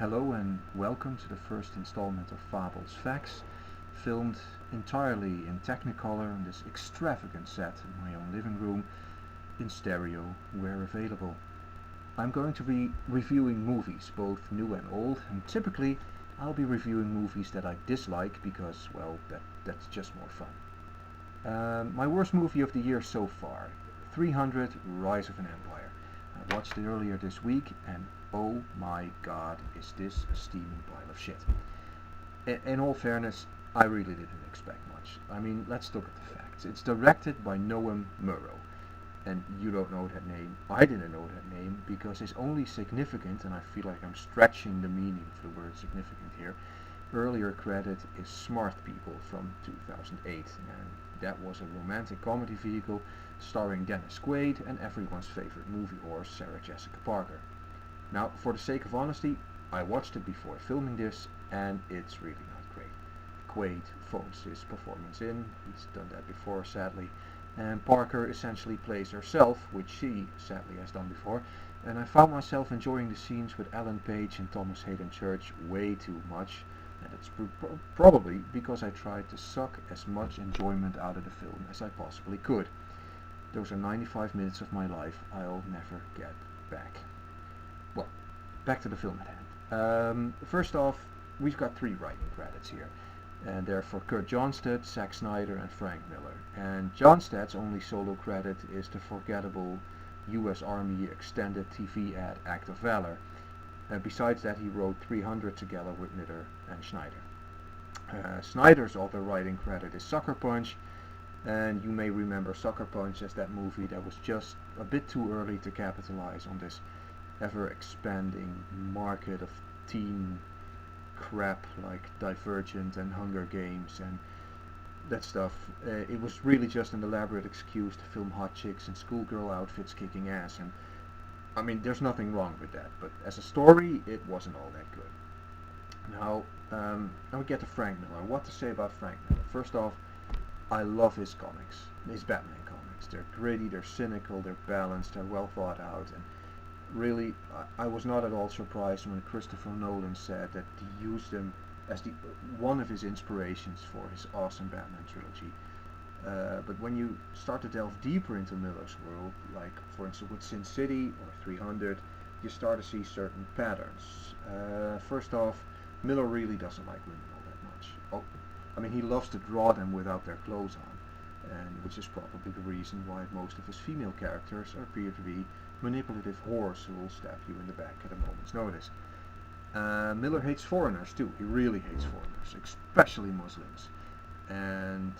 Hello and welcome to the first installment of Fabel's Facts, filmed entirely in Technicolor on this extravagant set in my own living room, in stereo where available. I'm going to be reviewing movies, both new and old, and typically I'll be reviewing movies that I dislike because, well, that's just more fun. My worst movie of the year so far, 300 Rise of an Empire. I watched it earlier this week and oh my god, is this a steaming pile of shit. In all fairness, I really didn't expect much. I mean, let's look at the facts. It's directed by Noam Murrow. And you don't know that name. I didn't know that name because it's only significant, and I feel like I'm stretching the meaning of the word significant here. Earlier credit is Smart People from 2008, and that was a romantic comedy vehicle starring Dennis Quaid and everyone's favorite movie horse Sarah Jessica Parker. Now, for the sake of honesty, I watched it before filming this, and it's really not great. Quaid phones his performance in, he's done that before sadly, and Parker essentially plays herself, which she sadly has done before, and I found myself enjoying the scenes with Ellen Page and Thomas Hayden Church way too much, and it's probably because I tried to suck as much enjoyment out of the film as I possibly could. Those are 95 minutes of my life I'll never get back. Well, back to the film at hand. First off, we've got 3 writing credits here, and they're for Kurt Johnstad, Zack Snyder, and Frank Miller. And Johnstad's only solo credit is the forgettable US Army extended TV ad Act of Valor. Besides that, he wrote 300 together with Miller and Schneider. Snyder's other writing credit is Sucker Punch, and you may remember Sucker Punch as that movie that was just a bit too early to capitalize on this ever-expanding market of teen crap like Divergent and Hunger Games and that stuff. It was really just an elaborate excuse to film hot chicks in schoolgirl outfits kicking ass, and I mean, there's nothing wrong with that, but as a story, it wasn't all that good. Now we get to Frank Miller. What to say about Frank Miller? First off, I love his comics, his Batman comics. They're gritty, they're cynical, they're balanced, they're well thought out, and really, I was not at all surprised when Christopher Nolan said that he used them as one of his inspirations for his awesome Batman trilogy. But when you start to delve deeper into Miller's world, like for instance with Sin City or 300, you start to see certain patterns. First off, Miller really doesn't like women all that much. Oh, I mean, he loves to draw them without their clothes on, and which is probably the reason why most of his female characters appear to be manipulative whores who will stab you in the back at a moment's notice. Miller hates foreigners too. He really hates foreigners, especially Muslims. And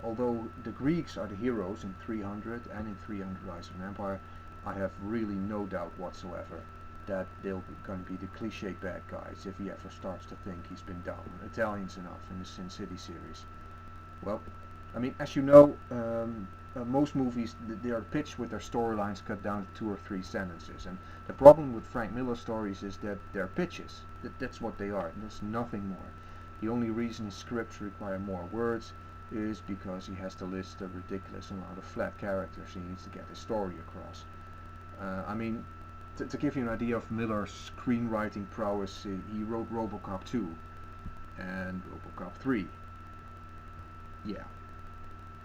although the Greeks are the heroes in 300 and in 300 Rise of an Empire, I have really no doubt whatsoever that they're going to be the cliche bad guys if he ever starts to think he's been down on Italians enough in the Sin City series. Well, I mean, as you know, most movies, they are pitched with their storylines cut down to 2 or 3 sentences, and the problem with Frank Miller stories is that they're pitches. That's what they are, and there's nothing more. The only reason his scripts require more words is because he has to list a ridiculous amount of flat characters he needs to get his story across. I mean, to give you an idea of Miller's screenwriting prowess, he wrote RoboCop 2 and RoboCop 3. Yeah.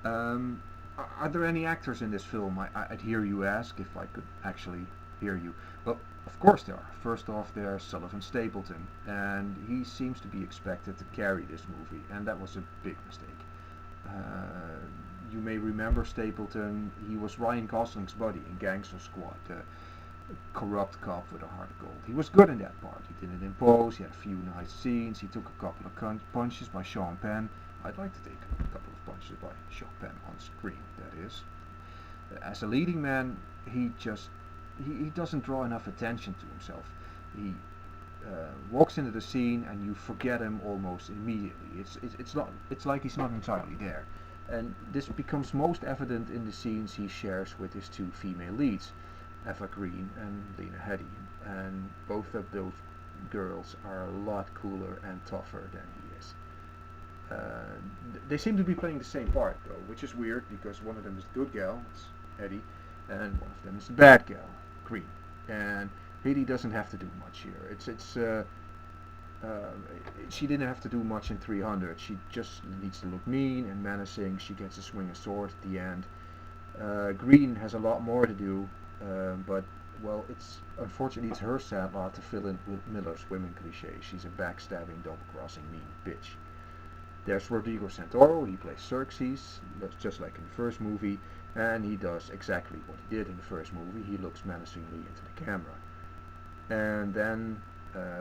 Are there any actors in this film? I'd hear you ask if I could actually hear you. Well, of course there are. First off, there's Sullivan Stapleton, and he seems to be expected to carry this movie, and that was a big mistake. You may remember Stapleton. He was Ryan Gosling's buddy in Gangster Squad, a corrupt cop with a heart of gold. He was good in that part. He didn't impose, he had a few nice scenes, he took a couple of punches by Sean Penn. I'd like to take a couple of punches by Sean Penn on screen, that is. As a leading man, he doesn't draw enough attention to himself. He walks into the scene and you forget him almost immediately. It's like he's not entirely there. And this becomes most evident in the scenes he shares with his 2 female leads, Eva Green and Lena Headey. And both of those girls are a lot cooler and tougher than he is. They seem to be playing the same part though, which is weird because one of them is the good gal, it's Eddie, and one of them is the bad gal, Green. And Headey doesn't have to do much here. It's uh, she didn't have to do much in 300. She just needs to look mean and menacing. She gets to swing a sword at the end. Green has a lot more to do, but well, it's unfortunately it's her sad lot to fill in with Miller's women cliche. She's a backstabbing, double-crossing, mean bitch. There's Rodrigo Santoro. He plays Xerxes, looks just like in the first movie, and he does exactly what he did in the first movie. He looks menacingly into the camera. And then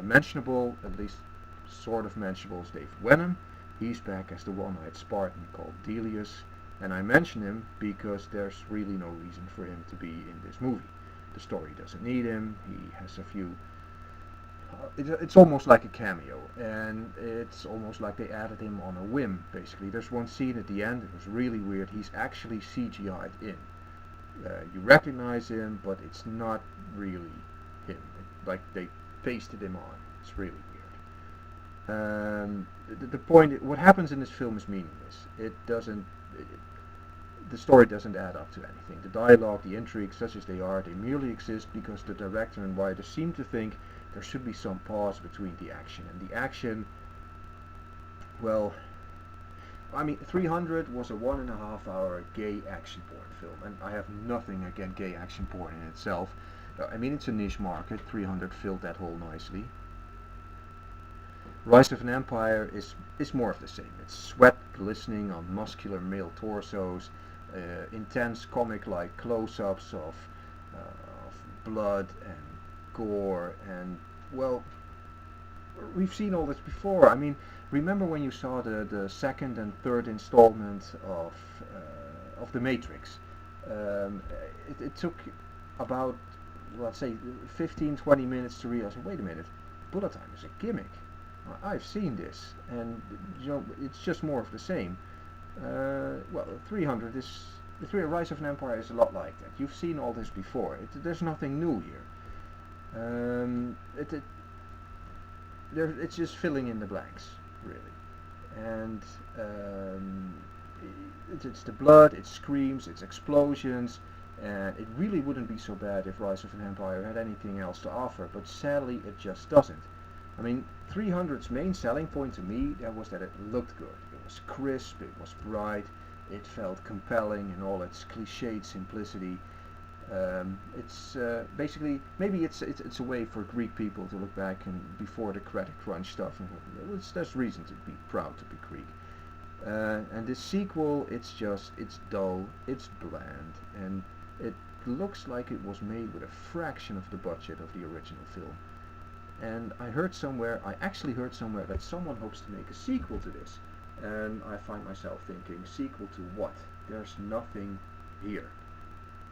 mentionable, at least sort of mentionable, is Dave Wenham. He's back as the one-eyed Spartan called Delius, and I mention him because there's really no reason for him to be in this movie. The story doesn't need him. He has a few. It's almost like a cameo, and it's almost like they added him on a whim. Basically, there's one scene at the end. It was really weird. He's actually CGI'd in. You recognize him, but it's not really him. Like they pasted him on. It's really weird. The point, what happens in this film is meaningless. It doesn't. The story doesn't add up to anything. The dialogue, the intrigue, such as they are, they merely exist because the director and writer seem to think there should be some pause between the action. And the action, well, I mean, 300 was a 1.5 hour gay action porn film, and I have nothing against gay action porn in itself. I mean, it's a niche market. 300 filled that hole nicely. Rise of an Empire is more of the same. It's sweat glistening on muscular male torsos, intense comic-like close-ups of blood and gore, and well, we've seen all this before. I mean, remember when you saw the second and third installment of The Matrix? It took about, let's say, 15-20 minutes to realize, wait a minute, bullet time is a gimmick. I've seen this, and you know, it's just more of the same. Well, 300 is the Rise of an Empire is a lot like that. You've seen all this before. There's nothing new here. It's just filling in the blanks, really. And it's the blood, it screams, it's explosions, and it really wouldn't be so bad if Rise of an Empire had anything else to offer, but sadly it just doesn't. I mean, 300's main selling point to me was that it looked good. It was crisp, it was bright, it felt compelling in all its cliched simplicity. It's basically, maybe it's a way for Greek people to look back and before the credit crunch stuff. And there's reason to be proud to be Greek. And this sequel, it's dull, it's bland, and it looks like it was made with a fraction of the budget of the original film. And I actually heard somewhere that someone hopes to make a sequel to this. And I find myself thinking, sequel to what? There's nothing here.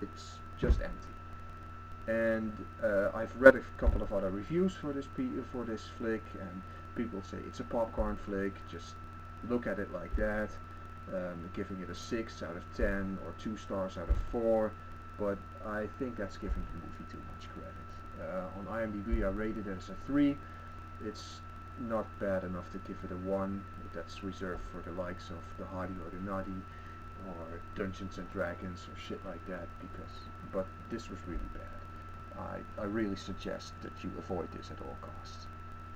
It's just empty. And I've read a couple of other reviews for this flick, and people say it's a popcorn flick, just look at it like that, giving it a 6 out of 10 or 2 stars out of 4, but I think that's giving the movie too much credit. On IMDb I rated it as a 3. It's not bad enough to give it a 1. That's reserved for the likes of The Hottie or the Nutty or Dungeons and Dragons or shit like that, but this was really bad. I really suggest that you avoid this at all costs.